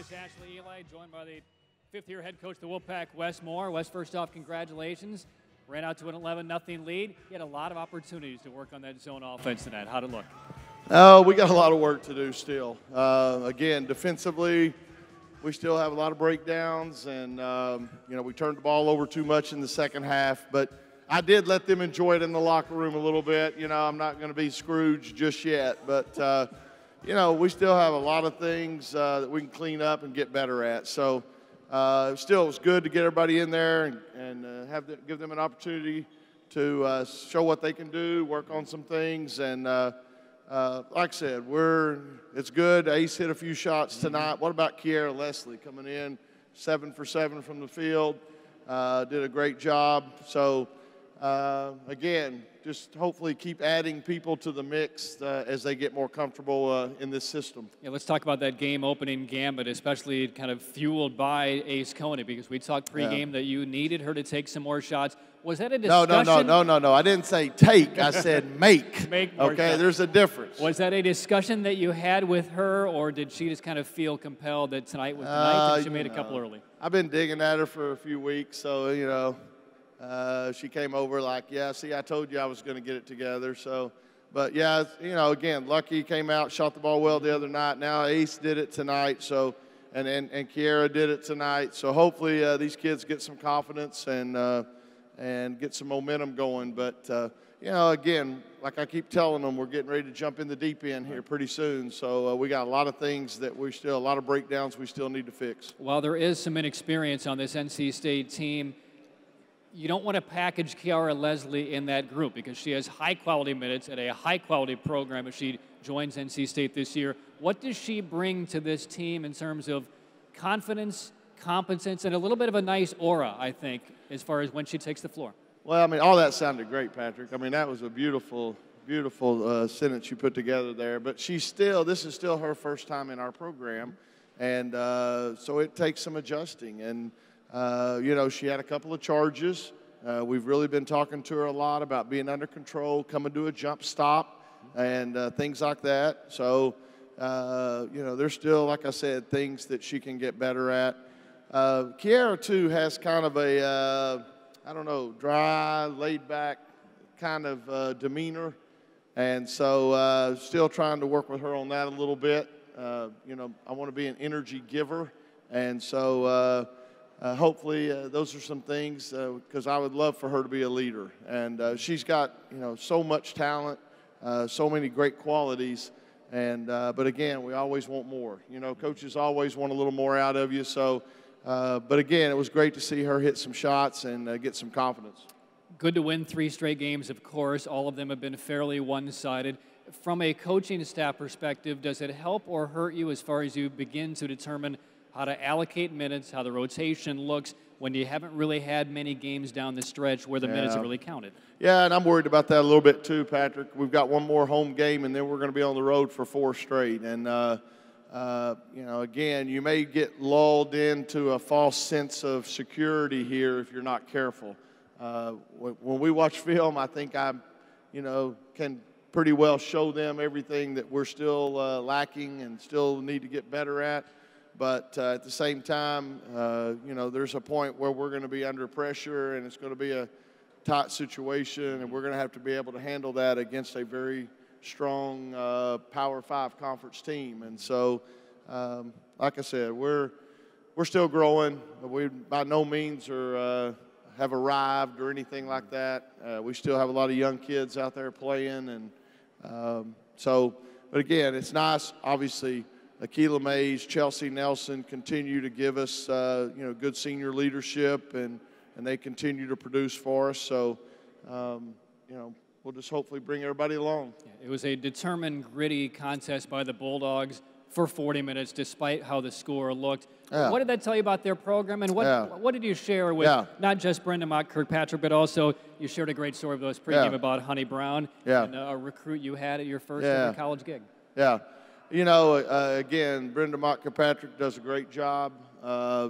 coach Ashley Eli, joined by the fifth-year head coach of the Wolfpack, Wes Moore. Wes, first off, congratulations. Ran out to an 11-0 lead. You had a lot of opportunities to work on that zone offense tonight. How'd it look? Oh, we got a lot of work to do still. Again, defensively, we still have a lot of breakdowns, and we turned the ball over too much in the second half. But I did let them enjoy it in the locker room a little bit. I'm not going to be Scrooge just yet, but we still have a lot of things that we can clean up and get better at. So still, it was good to get everybody in there and give them an opportunity to show what they can do, work on some things, and like I said, it's good. Ace hit a few shots tonight. What about Kiera Leslie coming in 7 for 7 from the field? Did a great job. So again, just hopefully keep adding people to the mix as they get more comfortable in this system. Yeah, let's talk about that game-opening gambit, especially kind of fueled by Ace Coney, because we talked pregame that you needed her to take some more shots. Was that a discussion? No. I didn't say take. I said make. Make more okay, shots. There's a difference. Was that a discussion that you had with her, or did she just kind of feel compelled that tonight was the night and she made a couple early? I've been digging at her for a few weeks, so, she came over like, yeah, see, I told you I was going to get it together. So, but, yeah, again, Lucky came out, shot the ball well the other night. Now Ace did it tonight, so and Kiera did it tonight. So hopefully these kids get some confidence and get some momentum going. But, again, like I keep telling them, we're getting ready to jump in the deep end here pretty soon. So we got a lot of things that a lot of breakdowns we still need to fix. While there is some inexperience on this NC State team, you don't want to package Kiara Leslie in that group because she has high-quality minutes at a high-quality program as she joins NC State this year. What does she bring to this team in terms of confidence, competence, and a little bit of a nice aura, I think, as far as when she takes the floor? Well, I mean, all that sounded great, Patrick. I mean, that was a beautiful, beautiful sentence you put together there. But this is still her first time in our program, and so it takes some adjusting. And she had a couple of charges. We've really been talking to her a lot about being under control, coming to a jump stop, and things like that. So, there's still, like I said, things that she can get better at. Kiera, too, has kind of a, dry, laid-back kind of demeanor. And so still trying to work with her on that a little bit. I want to be an energy giver. And so hopefully those are some things because I would love for her to be a leader. And she's got, so much talent, so many great qualities. And but, again, we always want more. Coaches always want a little more out of you. So, but, again, it was great to see her hit some shots and get some confidence. Good to win 3 straight games, of course. All of them have been fairly one-sided. From a coaching staff perspective, does it help or hurt you as far as you begin to determine how to allocate minutes, how the rotation looks when you haven't really had many games down the stretch where the minutes have really counted? Yeah, and I'm worried about that a little bit too, Patrick. We've got one more home game, and then we're going to be on the road for 4 straight. And, again, you may get lulled into a false sense of security here if you're not careful. When we watch film, I think I, can pretty well show them everything that we're still lacking and still need to get better at. But at the same time, there's a point where we're going to be under pressure and it's going to be a tight situation, and we're going to have to be able to handle that against a very strong Power 5 conference team. And so, like I said, we're still growing. We by no means have arrived or anything like that. We still have a lot of young kids out there playing, and but again, it's nice, obviously. Akila Mays, Chelsea Nelson continue to give us, good senior leadership, and they continue to produce for us. So, we'll just hopefully bring everybody along. Yeah, it was a determined, gritty contest by the Bulldogs for 40 minutes, despite how the score looked. Yeah. What did that tell you about their program, and what did you share with not just Brenda Mott-Kirkpatrick, but also you shared a great story with us pregame about Honey Brown and a recruit you had at your first ever college gig. Yeah. Again, Brenda Mott-Kirkpatrick does a great job.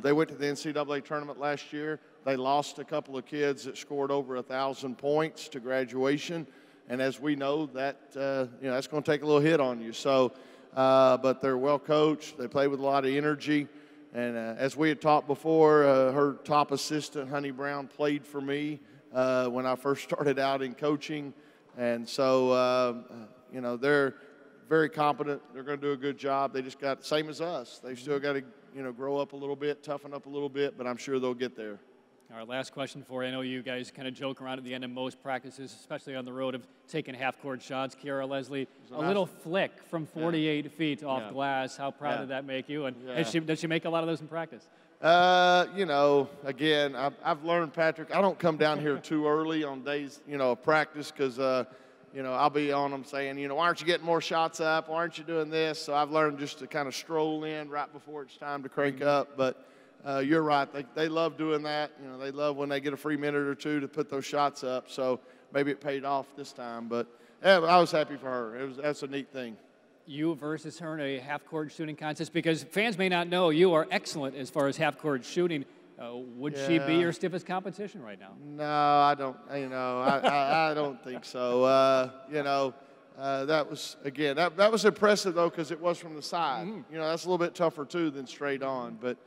They went to the NCAA tournament last year. They lost a couple of kids that scored over 1,000 points to graduation. And as we know, that that's going to take a little hit on you. So, but they're well coached. They play with a lot of energy. And as we had talked before, her top assistant, Honey Brown, played for me when I first started out in coaching. And so, you know, they're very competent. They're going to do a good job. They just got, same as us, they still got to, you know, grow up a little bit, toughen up a little bit, but I'm sure they'll get there. All right, last question for you. I know you guys kind of joke around at the end of most practices, especially on the road, of taking half-court shots. Kiara Leslie, a little flick from 48 feet off glass. How proud did that make you? And does she make a lot of those in practice? You know, again, I've learned, Patrick, I don't come down here too early on days, you know, of practice because, you know, I'll be on them saying, you know, why aren't you getting more shots up? Why aren't you doing this? So I've learned just to kind of stroll in right before it's time to crank up. But you're right. They love doing that. You know, they love when they get a free minute or two to put those shots up. So maybe it paid off this time. But yeah, I was happy for her. That's a neat thing. You versus her in a half-court shooting contest, because fans may not know you are excellent as far as half-court shooting. Would she be your stiffest competition right now? No, I don't. You know, I don't think so. You know, that was, again, that was impressive though, because it was from the side. You know, that's a little bit tougher too than straight on. But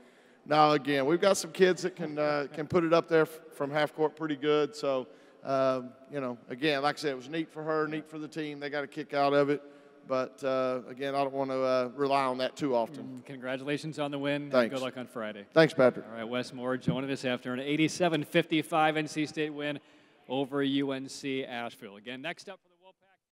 now again, we've got some kids that can put it up there from half court pretty good. So you know, again, like I said, it was neat for her, neat for the team. They got a kick out of it. But, again, I don't want to rely on that too often. Congratulations on the win. Thanks. Good luck on Friday. Thanks, Patrick. All right, Wes Moore joining us after an 87-55 NC State win over UNC Asheville. Again, next up.